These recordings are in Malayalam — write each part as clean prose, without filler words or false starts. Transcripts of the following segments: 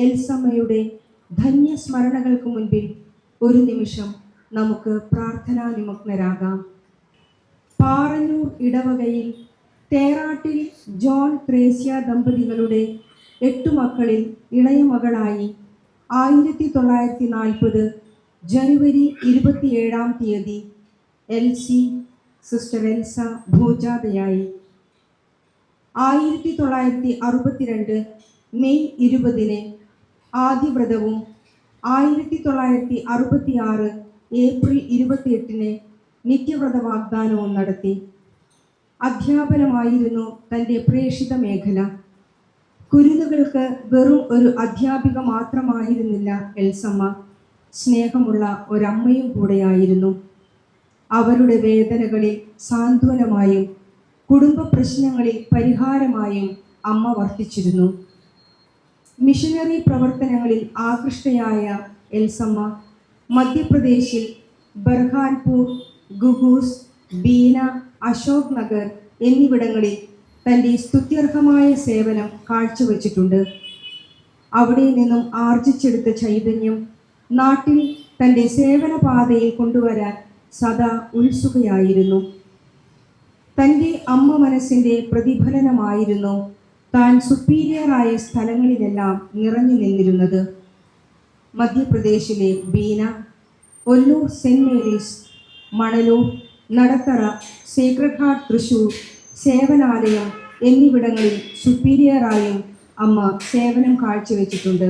എൽസമ്മയുടെ ധന്യസ്മരണകൾക്ക് മുൻപിൽ ഒരു നിമിഷം നമുക്ക് പ്രാർത്ഥനാ നിമഗ്നരാകാം. പാറന്നൂർ ഇടവകയിൽ തേറാട്ടിൽ ജോൺ ത്രേസ്യ ദമ്പതികളുടെ 8 മക്കളിൽ ഇളയ മകളായി 1940 ജനുവരി 27 എൽസി സിസ്റ്റർ എൽസ ഭോജാതയായി. 1962 മെയ് 20 ആദ്യവ്രതവും 1966 ഏപ്രിൽ 28 നിത്യവ്രത വാഗ്ദാനവും നടത്തി. അധ്യാപനമായിരുന്നു തൻ്റെ പ്രേക്ഷിത മേഖല. കുരുന്നുകൾക്ക് വെറും ഒരു അധ്യാപിക മാത്രമായിരുന്നില്ല എൽസമ്മ, സ്നേഹമുള്ള ഒരമ്മയും കൂടെയായിരുന്നു. അവരുടെ വേദനകളിൽ സാന്ത്വനമായും കുടുംബ പ്രശ്നങ്ങളിൽ പരിഹാരമായും അമ്മ വർത്തിച്ചിരുന്നു. മിഷനറി പ്രവർത്തനങ്ങളിൽ ആകൃഷ്ടയായ എൽസമ്മ മധ്യപ്രദേശിൽ ബർഹാൻപൂർ, ഗുഗൂസ്, ബീന, അശോക് നഗർ എന്നിവിടങ്ങളിൽ തൻ്റെ സ്തുത്യർഹമായ സേവനം കാഴ്ചവെച്ചിട്ടുണ്ട്. അവിടെ നിന്നും ആർജിച്ചെടുത്ത ചൈതന്യം നാട്ടിൽ തൻ്റെ സേവന പാതയിൽ കൊണ്ടുവരാൻ സദാ ഉത്സുകയായിരുന്നു. തൻ്റെ അമ്മ മനസ്സിൻ്റെ പ്രതിഫലനമായിരുന്നു താൻ സുപ്പീരിയറായ സ്ഥലങ്ങളിലെല്ലാം നിറഞ്ഞു നിന്നിരുന്നത്. മധ്യപ്രദേശിലെ Bina, Ollur saint Mary's, Manalur, Nadathara, sacred heart Thrissur, Sevanalayam എന്നിവിടങ്ങളിൽ സുപ്പീരിയറായും അമ്മ സേവനം കാഴ്ചവെച്ചിട്ടുണ്ട്.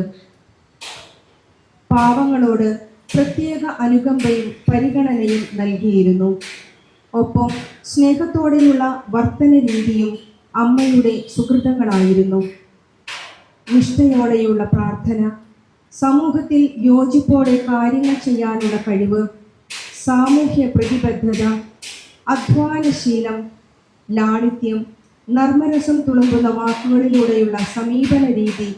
പാവങ്ങളോട് പ്രത്യേക അനുകമ്പയും പരിഗണനയും നൽകിയിരുന്നു. ഒപ്പം സ്നേഹത്തോടെയുള്ള വർത്തന രീതിയും അമ്മയുടെ സുഹൃതങ്ങളായിരുന്നു. നിഷ്ഠയോടെയുള്ള പ്രാർത്ഥന, സമൂഹത്തിൽ യോജിപ്പോടെ കാര്യങ്ങൾ ചെയ്യാനുള്ള കഴിവ്, സാമൂഹ്യ പ്രതിബദ്ധത, അധ്വാനശീലം, ലാളിത്യം, നർമ്മരസം തുളുമ്പുന്ന വാക്കുകളിലൂടെയുള്ള സമീപന രീതി,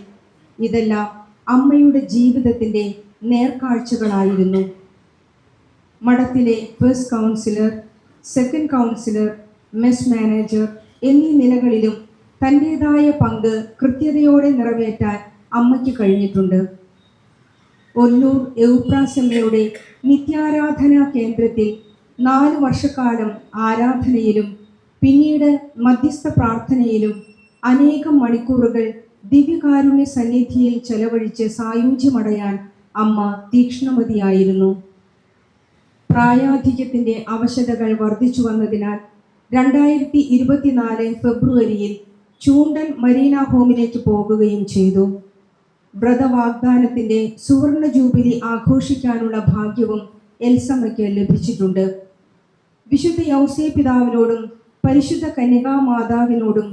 ഇതെല്ലാം അമ്മയുടെ ജീവിതത്തിൻ്റെ നേർക്കാഴ്ചകളായിരുന്നു. മഠത്തിലെ first councillor, second councillor, mess manager എന്നീ നിലകളിലും തൻ്റേതായ പങ്ക് കൃത്യതയോടെ നിറവേറ്റാൻ അമ്മയ്ക്ക് കഴിഞ്ഞിട്ടുണ്ട്. ഒല്ലൂർ എവുപ്രാസമ്മയുടെ നിത്യാരാധനാ കേന്ദ്രത്തിൽ 4 വർഷക്കാലം ആരാധനയിലും പിന്നീട് മധ്യസ്ഥ പ്രാർത്ഥനയിലും അനേകം മണിക്കൂറുകൾ ദിവ്യകാരുണ്യ സന്നിധിയിൽ ചെലവഴിച്ച് സായുജ്യമടയാൻ അമ്മ തീക്ഷ്ണമതിയായിരുന്നു. പ്രായാധിക്യത്തിൻ്റെ അവശതകൾ വർദ്ധിച്ചു വന്നതിനാൽ 2024 ഫെബ്രുവരിയിൽ ചൂണ്ടൽ മരീന ഹോമിലേക്ക് പോകുകയും ചെയ്തു. വ്രതവാഗ്ദാനത്തിൻ്റെ സുവർണ ജൂബിലി ആഘോഷിക്കാനുള്ള ഭാഗ്യവും എൽസമ്മയ്ക്ക് ലഭിച്ചിട്ടുണ്ട്. വിശുദ്ധ യൗസേ പിതാവിനോടും പരിശുദ്ധ കന്യകാ മാതാവിനോടും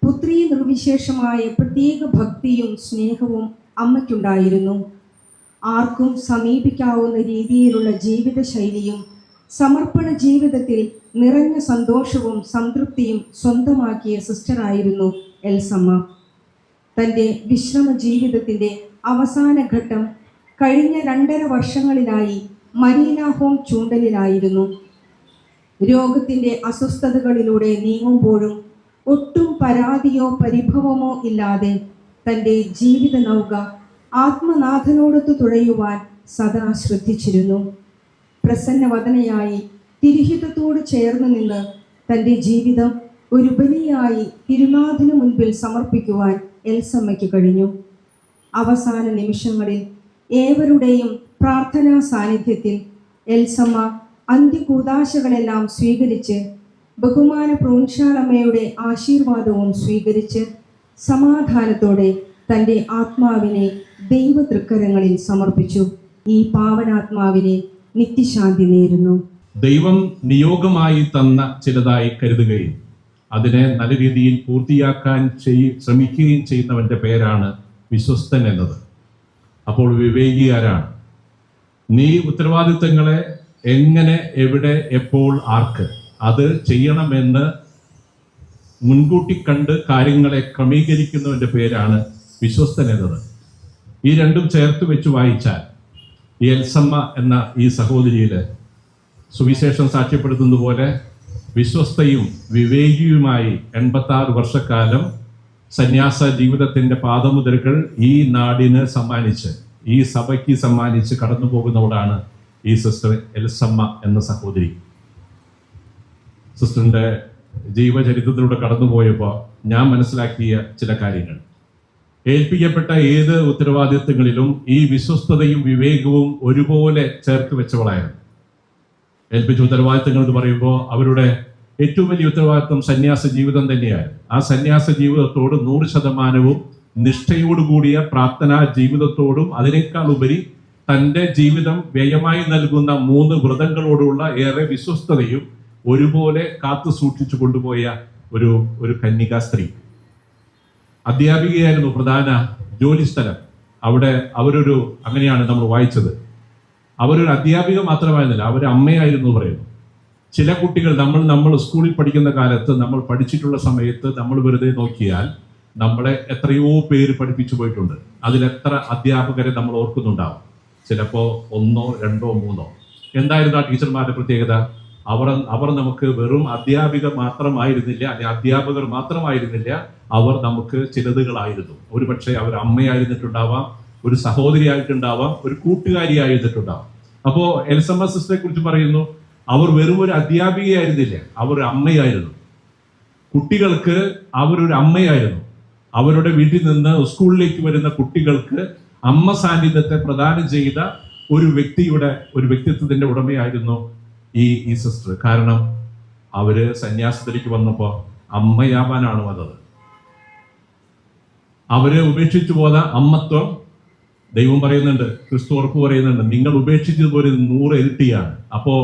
പുത്രീ നിർവിശേഷമായ പ്രത്യേക ഭക്തിയും സ്നേഹവും അമ്മയ്ക്കുണ്ടായിരുന്നു. ആർക്കും സമീപിക്കാവുന്ന രീതിയിലുള്ള ജീവിതശൈലിയും സമർപ്പണ ജീവിതത്തിൽ നിറഞ്ഞ സന്തോഷവും സംതൃപ്തിയും സ്വന്തമാക്കിയ സിസ്റ്ററായിരുന്നു എൽസമ്മ. തൻ്റെ വിശ്രമ ജീവിതത്തിൻ്റെ അവസാന ഘട്ടം കഴിഞ്ഞ 2.5 വർഷങ്ങളിലായി മരീന ഹോം ചൂണ്ടലിലായിരുന്നു. രോഗത്തിൻ്റെ അസ്വസ്ഥതകളിലൂടെ നീങ്ങുമ്പോഴും ഒട്ടും പരാതിയോ പരിഭവമോ ഇല്ലാതെ തൻ്റെ ജീവിത നൗക ആത്മനാഥനോടൊത്തു തുഴയുവാൻ സദാ ശ്രദ്ധിച്ചിരുന്നു. പ്രസന്നവദനയായി തിരുഹിതത്തോട് ചേർന്ന് നിന്ന് തൻ്റെ ജീവിതം ഒരു ബലിയായി തിരുനാഥനു മുൻപിൽ സമർപ്പിക്കുവാൻ എൽസമ്മയ്ക്ക് കഴിഞ്ഞു. അവസാന നിമിഷങ്ങളിൽ ഏവരുടെയും പ്രാർത്ഥനാ സാന്നിധ്യത്തിൽ എൽസമ്മ അന്ത്യകൂദാശകളെല്ലാം സ്വീകരിച്ച് ബഹുമാന പ്രോൻഷാലമ്മയുടെ ആശീർവാദവും സ്വീകരിച്ച് സമാധാനത്തോടെ തൻ്റെ ആത്മാവിനെ ദൈവ തൃക്കരങ്ങളിൽ സമർപ്പിച്ചു. ഈ പാവനാത്മാവിനെ നിത്യശാന്തി നേരുന്നു. ദൈവം നിയോഗമായി തന്ന ചിലതായി കരുതുകയും അതിനെ നല്ല രീതിയിൽ പൂർത്തിയാക്കാൻ ശ്രമിക്കുകയും ചെയ്യുന്നവൻ്റെ പേരാണ് വിശ്വസ്തൻ എന്നത്. അപ്പോൾ വിവേകിയാരാണ്? നീ ഉത്തരവാദിത്തങ്ങളെ എങ്ങനെ, എവിടെ, എപ്പോൾ, ആർക്ക് അത് ചെയ്യണമെന്ന് മുൻകൂട്ടി കണ്ട് കാര്യങ്ങളെ ക്രമീകരിക്കുന്നവൻ്റെ പേരാണ് വിശ്വസ്തൻ എന്നത്. ഈ രണ്ടും ചേർത്ത് വെച്ച് വായിച്ചാൽ ഈ എൽസമ്മ എന്ന ഈ സഹോദരിയിൽ സുവിശേഷം സാക്ഷ്യപ്പെടുത്തുന്ന പോലെ വിശ്വസ്തയും വിവേകിയുമായി 86 വർഷക്കാലം സന്യാസ ജീവിതത്തിന്റെ പാദമുദ്രകൾ ഈ നാടിന് സമ്മാനിച്ച്, ഈ സഭയ്ക്ക് സമ്മാനിച്ച് കടന്നു പോകുന്നവളാണ് ഈ സിസ്റ്റർ എൽസമ്മ എന്ന സഹോദരി. സിസ്റ്ററിന്റെ ജീവചരിത്രത്തിലൂടെ കടന്നുപോയപ്പോൾ ഞാൻ മനസ്സിലാക്കിയ ചില കാര്യങ്ങൾ, ഏൽപ്പിക്കപ്പെട്ട ഏത് ഉത്തരവാദിത്വങ്ങളിലും ഈ വിശ്വസ്തതയും വിവേകവും ഒരുപോലെ ചേർത്ത് വെച്ചവളായിരുന്നു. ഏൽപ്പിച്ച ഉത്തരവാദിത്തങ്ങൾ എന്ന് പറയുമ്പോൾ അവരുടെ ഏറ്റവും വലിയ ഉത്തരവാദിത്വം സന്യാസ ജീവിതം തന്നെയായിരുന്നു. ആ സന്യാസ ജീവിതത്തോട് 100% നിഷ്ഠയോടുകൂടിയ പ്രാർത്ഥനാ ജീവിതത്തോടും അതിനേക്കാൾ ഉപരി തൻ്റെ ജീവിതം വ്യയമായി നൽകുന്ന 3 വ്രതങ്ങളോടുള്ള ഏറെ വിശ്വസ്തതയും ഒരുപോലെ കാത്തു സൂക്ഷിച്ചു കൊണ്ടുപോയ ഒരു കന്യകാ സ്ത്രീ. അധ്യാപികയായിരുന്നു പ്രധാന ജോലി സ്ഥലം. അവിടെ അങ്ങനെയാണ് നമ്മൾ വായിച്ചത്, അവരൊരു അധ്യാപിക മാത്രമായിരുന്നില്ല, അവർ അമ്മയായിരുന്നു പറയുന്നു. ചില കുട്ടികൾ നമ്മൾ സ്കൂളിൽ പഠിക്കുന്ന കാലത്ത്, നമ്മൾ പഠിച്ചിട്ടുള്ള സമയത്ത് നമ്മൾ വെറുതെ നോക്കിയാൽ നമ്മളെ എത്രയോ പേര് പഠിപ്പിച്ചു പോയിട്ടുണ്ട്. അതിലെത്ര അധ്യാപകരെ നമ്മൾ ഓർക്കുന്നുണ്ടാവും. ചിലപ്പോൾ 1, 2, 3. എന്തായിരുന്നു ആ ടീച്ചർമാരുടെ പ്രത്യേകത? അവർ നമുക്ക് വെറും അധ്യാപകർ മാത്രമായിരുന്നില്ല, അവർ നമുക്ക് ചിലതുകളായിരുന്നു. ഒരു പക്ഷേ അവർ അമ്മയായിരുന്നിട്ടുണ്ടാവാം, ഒരു സഹോദരിയായിട്ടുണ്ടാവാം, ഒരു കൂട്ടുകാരിയായിരുന്നിട്ടുണ്ടാവാം. അപ്പോ എൽസമ്മ സിസ്റ്ററെ കുറിച്ച് പറയുന്നു, അവർ വെറും ഒരു അധ്യാപികയായിരുന്നില്ല, അവർ അമ്മയായിരുന്നു. കുട്ടികൾക്ക് അവരൊരു അമ്മയായിരുന്നു. അവരുടെ വീട്ടിൽ നിന്ന് സ്കൂളിലേക്ക് വരുന്ന കുട്ടികൾക്ക് അമ്മ സാന്നിധ്യത്തെ പ്രദാനം ചെയ്ത ഒരു വ്യക്തിത്വത്തിന്റെ ഉടമയായിരുന്നു ഈ സിസ്റ്റർ. കാരണം അവര് സന്യാസത്തിലേക്ക് വന്നപ്പോ അമ്മയാവാനാണ് വന്നത്. അവര് ഉപേക്ഷിച്ചു പോന്ന അമ്മത്വം ദൈവം പറയുന്നുണ്ട്, ക്രിസ്തു ഉറപ്പ് പറയുന്നുണ്ട്, നിങ്ങൾ ഉപേക്ഷിച്ചതുപോലെ 100 ഇരട്ടിയാണ്. അപ്പോ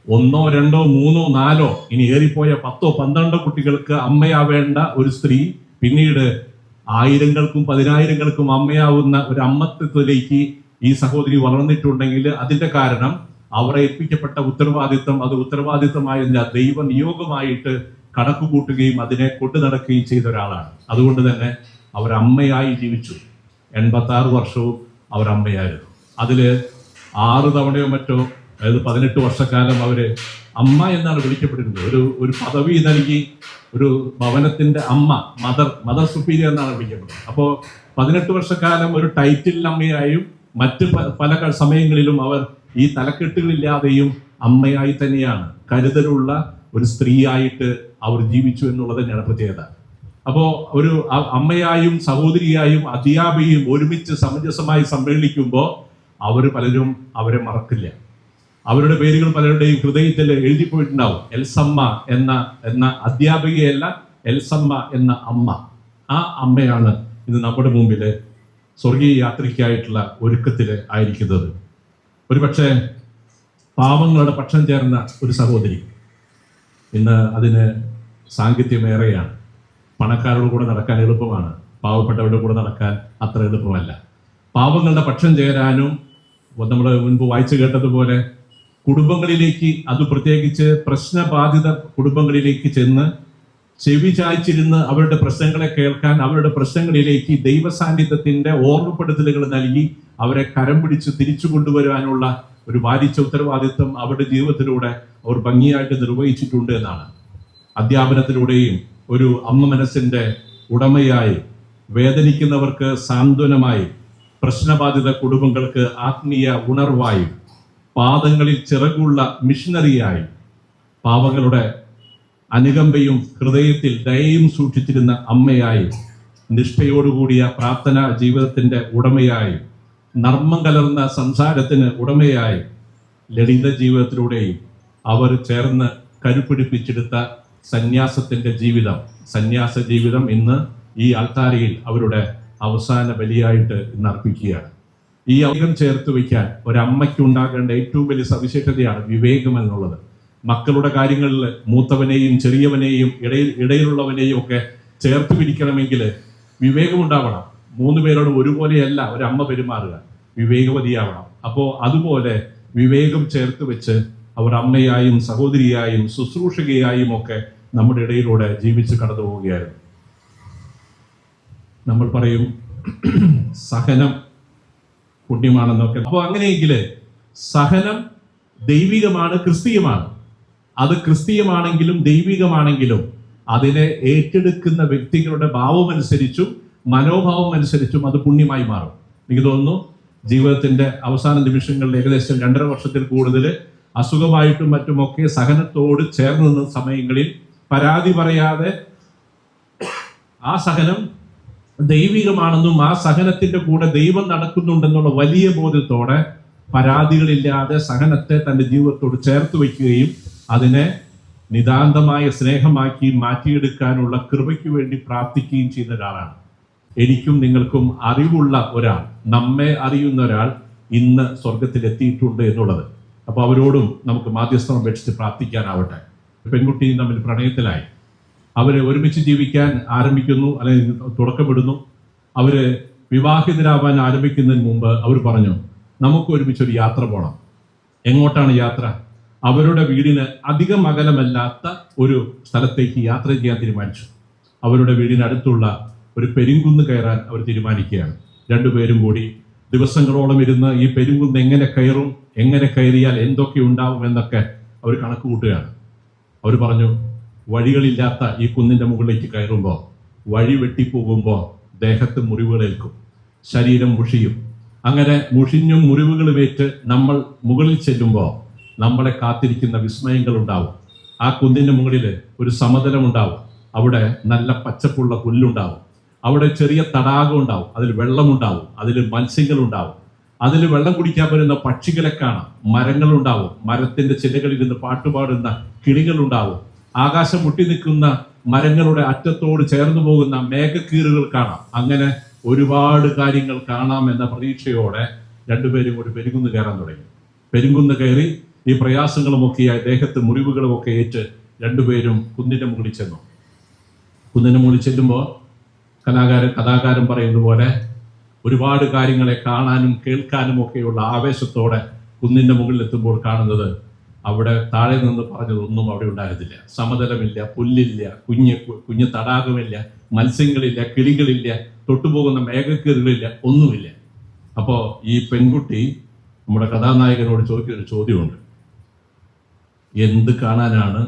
1, 2, 3, 4 ഇനി ഏറിപ്പോയ 10, 12 കുട്ടികൾക്ക് അമ്മയാവേണ്ട ഒരു സ്ത്രീ പിന്നീട് 1000-കൾക്കും 10,000-കൾക്കും അമ്മയാവുന്ന ഒരു അമ്മത്വത്തിലേക്ക് ഈ സഹോദരി വളർന്നിട്ടുണ്ടെങ്കിൽ അതിന്റെ കാരണം അവർ ഏൽപ്പിക്കപ്പെട്ട ഉത്തരവാദിത്വം അത് ഉത്തരവാദിത്വമായിരുന്നില്ല, ദൈവ നിയോഗമായിട്ട് കണക്കുകൂട്ടുകയും അതിനെ കൊണ്ടു നടക്കുകയും ചെയ്ത ഒരാളാണ്. അതുകൊണ്ട് തന്നെ അവർ അമ്മയായി ജീവിച്ചു. 86 വർഷവും അവർ അമ്മയായിരുന്നു. അതില് 6 തവണയോ മറ്റോ, അതായത് 18 വർഷക്കാലം അവര് അമ്മ എന്നാണ് വിളിക്കപ്പെട്ടിരുന്നത്. ഒരു പദവി നൽകി, ഒരു ഭവനത്തിന്റെ അമ്മ, മദർ സുപ്പീരിയർ എന്നാണ് വിളിക്കപ്പെടുന്നത്. അപ്പോ 18 വർഷക്കാലം ഒരു ടൈറ്റിൽ അമ്മയായും മറ്റ് പല സമയങ്ങളിലും അവർ ഈ തലക്കെട്ടുകളില്ലാതെയും അമ്മയായി തന്നെയാണ്, കരുതലുള്ള ഒരു സ്ത്രീയായിട്ട് അവർ ജീവിച്ചു എന്നുള്ളത് തന്നെയാണ് പ്രത്യേകത. അപ്പോ ഒരു അമ്മയായും സഹോദരിയായും അധ്യാപികയും ഒരുമിച്ച് സമഞ്ജസമായി സമ്മേളിക്കുമ്പോൾ പലരും അവരെ മറക്കില്ല. അവരുടെ പേരുകൾ പലരുടെയും ഹൃദയത്തിൽ എഴുതിപ്പോയിട്ടുണ്ടാവും. എൽസമ്മ എന്ന അധ്യാപികയല്ല, എൽസമ്മ എന്ന അമ്മ. ആ അമ്മയാണ് ഇന്ന് നമ്മുടെ മുമ്പില് സ്വർഗീയ യാത്രയ്ക്കായിട്ടുള്ള ഒരുക്കത്തിൽ ആയിരിക്കുന്നത്. ഒരുപക്ഷെ പാവങ്ങളുടെ പക്ഷം ചേർന്ന ഒരു സഹോദരി. ഇന്ന് അതിന് സാങ്കത്യമേറെയാണ്. പണക്കാരുടെ കൂടെ നടക്കാൻ എളുപ്പമാണ്, പാവപ്പെട്ടവരുടെ കൂടെ നടക്കാൻ അത്ര എളുപ്പമല്ല. പാവങ്ങളുടെ പക്ഷം ചേരാനും നമ്മൾ മുൻപ് വായിച്ചു കേട്ടതുപോലെ കുടുംബങ്ങളിലേക്ക്, അത് പ്രത്യേകിച്ച് പ്രശ്നബാധിത കുടുംബങ്ങളിലേക്ക് ചെന്ന് ചെവി ചായ്ച്ചിരുന്ന് അവരുടെ പ്രശ്നങ്ങളെ കേൾക്കാൻ, അവരുടെ പ്രശ്നങ്ങളിലേക്ക് ദൈവസാന്നിധ്യത്തിന്റെ ഓർമ്മപ്പെടുത്തലുകൾ നൽകി അവരെ കരം പിടിച്ച് തിരിച്ചു കൊണ്ടുവരാനുള്ള ഒരു ഭാരിച്ച ഉത്തരവാദിത്വം അവരുടെ ജീവിതത്തിലൂടെ അവർ ഭംഗിയായിട്ട് നിർവഹിച്ചിട്ടുണ്ട് എന്നാണ്. അധ്യാപനത്തിലൂടെയും ഒരു അമ്മ മനസ്സിന്റെ ഉടമയായി, വേദനിക്കുന്നവർക്ക് സാന്ത്വനമായി, പ്രശ്നബാധിത കുടുംബങ്ങൾക്ക് ആത്മീയ ഉണർവായി, പാദങ്ങളിൽ ചിറകുള്ള മിഷണറിയായി, പാവങ്ങളുടെ അനുകമ്പയും ഹൃദയത്തിൽ ദയയും സൂക്ഷിച്ചിരുന്ന അമ്മയായി, നിഷ്ഠയോടുകൂടിയ പ്രാർത്ഥനാ ജീവിതത്തിന്റെ ഉടമയായി, നർമ്മം കലർന്ന സംസാരത്തിന് ഉടമയായി, ലളിത ജീവിതത്തിലൂടെയും അവർ ചേർന്ന് കരുപിടിപ്പിച്ചെടുത്ത സന്യാസത്തിന്റെ സന്യാസ ജീവിതം ഇന്ന് ഈ അൾത്താരയിൽ അവരുടെ അവസാന ബലിയായിട്ട് ഇന്ന് അർപ്പിക്കുകയാണ്. ഈ വിവേകം ചേർത്ത് വയ്ക്കാൻ ഒരമ്മയ്ക്ക് ഉണ്ടാകേണ്ട ഏറ്റവും വലിയ സവിശേഷതയാണ് വിവേകം എന്നുള്ളത്. മക്കളുടെ കാര്യങ്ങളിൽ മൂത്തവനെയും ചെറിയവനെയും ഇടയിലുള്ളവനെയും ഒക്കെ ചേർത്ത് പിടിക്കണമെങ്കിൽ വിവേകമുണ്ടാവണം. 3 പേരോട് ഒരുപോലെയല്ല ഒരമ്മ പെരുമാറുക, വിവേകവതിയാവണം. അപ്പോൾ അതുപോലെ വിവേകം ചേർത്ത് വെച്ച് അവർ അമ്മയായും സഹോദരിയായും ശുശ്രൂഷകയായും ഒക്കെ നമ്മുടെ ഇടയിലൂടെ ജീവിച്ച് കടന്നു പോവുകയായിരുന്നു. നമ്മൾ പറയും സഹനം പുണ്യമാണെന്നൊക്കെ. അപ്പോൾ അങ്ങനെയെങ്കിൽ സഹനം ദൈവികമാണ്, ക്രിസ്തീയമാണ്. അത് ക്രിസ്തീയമാണെങ്കിലും ദൈവികമാണെങ്കിലും അതിനെ ഏറ്റെടുക്കുന്ന വ്യക്തികളുടെ ഭാവമനുസരിച്ചും മനോഭാവം അനുസരിച്ചും അത് പുണ്യമായി മാറും. എനിക്ക് തോന്നുന്നു ജീവിതത്തിന്റെ അവസാന നിമിഷങ്ങളിൽ ഏകദേശം 2.5 വർഷത്തിൽ കൂടുതൽ അസുഖമായിട്ടും മറ്റുമൊക്കെ സഹനത്തോട് ചേർന്ന് നിന്ന സമയങ്ങളിൽ പരാതി പറയാതെ ആ സഹനം ദൈവികമാണെന്നും ആ സഹനത്തിന്റെ കൂടെ ദൈവം നടക്കുന്നുണ്ടെന്നുള്ള വലിയ ബോധ്യത്തോടെ പരാതികളില്ലാതെ സഹനത്തെ തന്റെ ജീവിതത്തോട് ചേർത്ത് വയ്ക്കുകയും അതിനെ നിതാന്തമായ സ്നേഹമാക്കി മാറ്റിയെടുക്കാനുള്ള കൃപയ്ക്ക് വേണ്ടി പ്രാർത്ഥിക്കുകയും ചെയ്യുന്ന ഒരാളാണ്. എനിക്കും നിങ്ങൾക്കും അറിവുള്ള ഒരാൾ, നമ്മെ അറിയുന്ന ഒരാൾ ഇന്ന് സ്വർഗത്തിൽ എത്തിയിട്ടുണ്ട് എന്നുള്ളത്. അപ്പൊ അവരോടും നമുക്ക് മാധ്യസ്ഥം അപേക്ഷിച്ച് പ്രാർത്ഥിക്കാനാവട്ടെ. പെൺകുട്ടിയും തമ്മിൽ പ്രണയത്തിലായി, അവര് ഒരുമിച്ച് ജീവിക്കാൻ ആരംഭിക്കുന്നു, അല്ലെങ്കിൽ തുടക്കമിടുന്നു. അവര് വിവാഹിതരാവാൻ ആരംഭിക്കുന്നതിന് മുമ്പ് അവർ പറഞ്ഞു, നമുക്ക് ഒരുമിച്ചൊരു യാത്ര പോകണം. എങ്ങോട്ടാണ് യാത്ര? അവരുടെ വീടിന് അധികം അകലമല്ലാത്ത ഒരു സ്ഥലത്തേക്ക് യാത്ര ചെയ്യാൻ തീരുമാനിച്ചു. അവരുടെ വീടിനടുത്തുള്ള ഒരു പെരുങ്കുന്ന് കയറാൻ അവർ തീരുമാനിക്കുകയാണ്. രണ്ടുപേരും കൂടി ദിവസങ്ങളോളം ഇരുന്ന് ഈ പെരുങ്കുന്ന് എങ്ങനെ കയറും, എങ്ങനെ കയറിയാൽ എന്തൊക്കെ ഉണ്ടാവും എന്നൊക്കെ അവർ കണക്ക് കൂട്ടുകയാണ്. അവർ പറഞ്ഞു, വഴികളില്ലാത്ത ഈ കുന്നിന്റെ മുകളിലേക്ക് കയറുമ്പോൾ, വഴി വെട്ടിപ്പോകുമ്പോൾ ദേഹത്ത് മുറിവുകളേൽക്കും, ശരീരം മുഷിയും. അങ്ങനെ മുഷിഞ്ഞും മുറിവുകളുമേറ്റ് നമ്മൾ മുകളിൽ ചെല്ലുമ്പോൾ നമ്മളെ കാത്തിരിക്കുന്ന വിസ്മയങ്ങൾ ഉണ്ടാവും. ആ കുന്നിന്റെ മുകളിൽ ഒരു സമതലം ഉണ്ടാവും, അവിടെ നല്ല പച്ചപ്പുള്ള പുല്ലുണ്ടാവും, അവിടെ ചെറിയ തടാകം ഉണ്ടാവും, അതിൽ വെള്ളമുണ്ടാവും, അതിൽ മത്സ്യങ്ങളുണ്ടാവും, അതിൽ വെള്ളം കുടിക്കാൻ വരുന്ന പക്ഷികളെ കാണാം, മരങ്ങളുണ്ടാവും, മരത്തിന്റെ ചിലകളിൽ നിന്ന് പാട്ടുപാടുന്ന കിളികളുണ്ടാവും, ആകാശം മുട്ടി നിൽക്കുന്ന മരങ്ങളുടെ അറ്റത്തോട് ചേർന്ന് പോകുന്ന മേഘക്കീറുകൾ കാണാം. അങ്ങനെ ഒരുപാട് കാര്യങ്ങൾ കാണാം എന്ന പ്രതീക്ഷയോടെ രണ്ടുപേരും കൂടി പെരുങ്കുന്ന് കയറാൻ തുടങ്ങി. പെരുങ്കുന്ന് കയറി ഈ പ്രയാസങ്ങളുമൊക്കെയായി ദേഹത്ത് മുറിവുകളുമൊക്കെ ഏറ്റ് രണ്ടുപേരും കുന്നിന്റെ മുകളിൽ ചെന്നു. കുന്നിന്റെ മുകളിൽ ചെല്ലുമ്പോൾ കഥാകാരൻ പറയുന്നത് പോലെ ഒരുപാട് കാര്യങ്ങളെ കാണാനും കേൾക്കാനും ഒക്കെയുള്ള ആവേശത്തോടെ കുന്നിന്റെ മുകളിൽ എത്തുമ്പോൾ കാണുന്നത്, അവിടെ താഴെ നിന്ന് പറഞ്ഞതൊന്നും അവിടെ ഉണ്ടായിരുന്നില്ല. സമതലമില്ല, പുല്ലില്ല, കുഞ്ഞ് തടാകമില്ല, മത്സ്യങ്ങളില്ല, കിളികളില്ല, തൊട്ടുപോകുന്ന മേഘക്കീറുകളില്ല, ഒന്നുമില്ല. അപ്പോൾ ഈ പെൺകുട്ടി നമ്മുടെ കഥാനായകനോട് ചോദിക്കുന്നൊരു ചോദ്യമുണ്ട്, എന്ത് കാണാനാണ്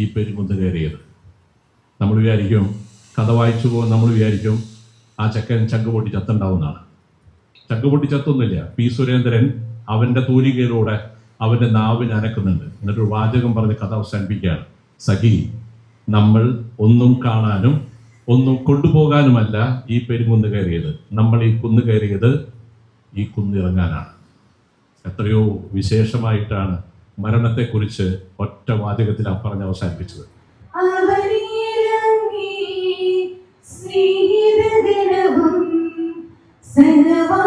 ഈ പെരുങ്കുന്ന് കയറിയത്? നമ്മൾ വിചാരിക്കും, കഥ വായിച്ചു പോകും, നമ്മൾ വിചാരിക്കും ആ ചക്കൻ ചങ്ക് പൊട്ടി ചത്തുണ്ടാവുന്നതാണ്. ചങ്ക് പൊട്ടി ചത്തൊന്നുമില്ല. പി സുരേന്ദ്രൻ അവന്റെ തൂലികയിലൂടെ അവന്റെ നാവിന് അനക്കുന്നുണ്ട്. എന്നിട്ടൊരു വാചകം പറഞ്ഞ് കഥ അവസാനിപ്പിക്കുകയാണ്, സഖി, നമ്മൾ ഒന്നും കാണാനും ഒന്നും കൊണ്ടുപോകാനുമല്ല ഈ പെരുങ്കുന്ന് കയറിയത്, നമ്മൾ ഈ കുന്ന് കയറിയത് ഈ കുന്നിറങ്ങാനാണ്. എത്രയോ വിശേഷമായിട്ടാണ് മരണത്തെക്കുറിച്ച് ഒറ്റ വാചകത്തിൽ ആ പറഞ്ഞ് അവസാനിപ്പിച്ചത്. സ്നേഹിതഗണവും സനവാ